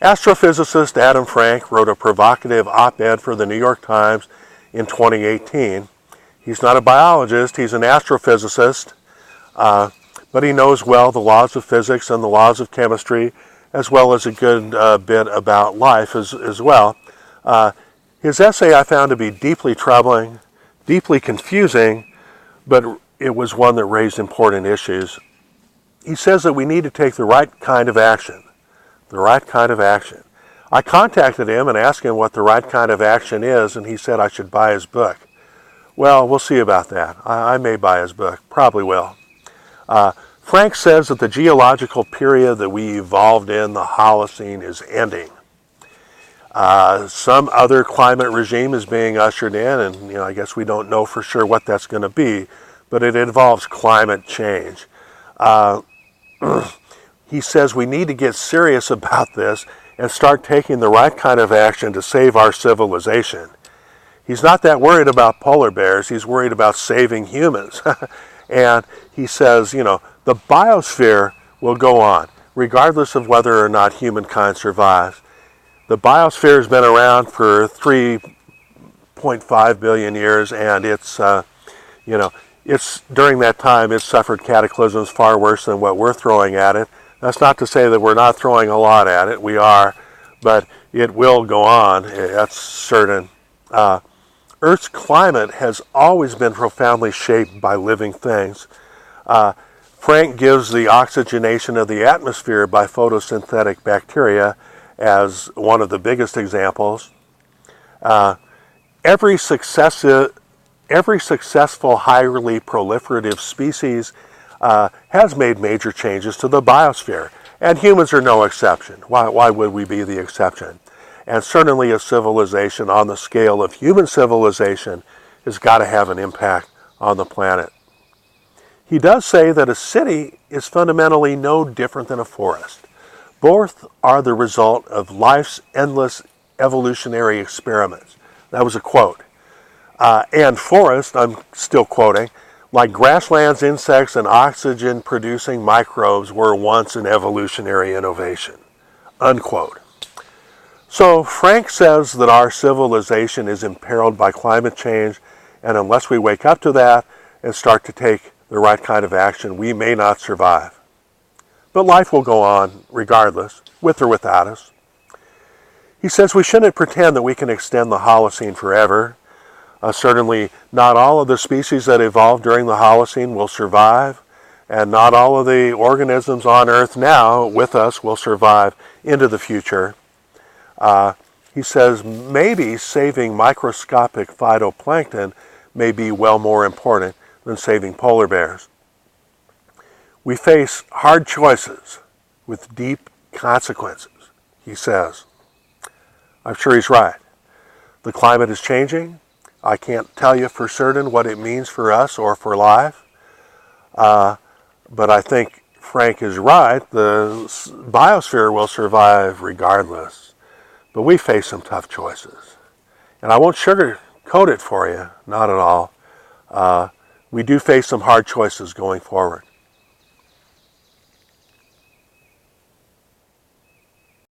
Astrophysicist Adam Frank wrote a provocative op-ed for the New York Times in 2018. He's not a biologist, he's an astrophysicist, but he knows well the laws of physics and the laws of chemistry, as well as a good bit about life as well. His essay I found to be deeply troubling, deeply confusing, but it was one that raised important issues. He says that we need to take the right kind of action. The right kind of action. I contacted him and asked him what the right kind of action is, and he said I should buy his book. Well, we'll see about that. I may buy his book. Probably will. Frank says that the geological period that we evolved in, the Holocene, is ending. Some other climate regime is being ushered in, and I guess we don't know for sure what that's going to be, but it involves climate change. He says we need to get serious about this and start taking the right kind of action to save our civilization. He's not that worried about polar bears, he's worried about saving humans. And he says, the biosphere will go on, regardless of whether or not humankind survives. The biosphere has been around for 3.5 billion years, and it's during that time it's suffered cataclysms far worse than what we're throwing at it. That's not to say that we're not throwing a lot at it. We are, but it will go on. That's certain. Earth's climate has always been profoundly shaped by living things. Frank gives the oxygenation of the atmosphere by photosynthetic bacteria as one of the biggest examples. Every successful highly proliferative species has made major changes to the biosphere, and humans are no exception. Why would we be the exception? And certainly a civilization on the scale of human civilization has got to have an impact on the planet. He does say that a city is fundamentally no different than a forest. Both are the result of life's endless evolutionary experiments. That was a quote. And forest, I'm still quoting, like grasslands, insects, and oxygen-producing microbes were once an evolutionary innovation. Unquote. So Frank says that our civilization is imperiled by climate change, and unless we wake up to that and start to take the right kind of action, we may not survive. But life will go on regardless, with or without us. He says we shouldn't pretend that we can extend the Holocene forever. Certainly not all of the species that evolved during the Holocene will survive, and not all of the organisms on Earth now with us will survive into the future. He says maybe saving microscopic phytoplankton may be well more important than saving polar bears. We face hard choices with deep consequences, he says. I'm sure he's right. The climate is changing. I can't tell you for certain what it means for us or for life, but I think Frank is right. The biosphere will survive regardless, but we face some tough choices. And I won't sugarcoat it for you, not at all. We do face some hard choices going forward.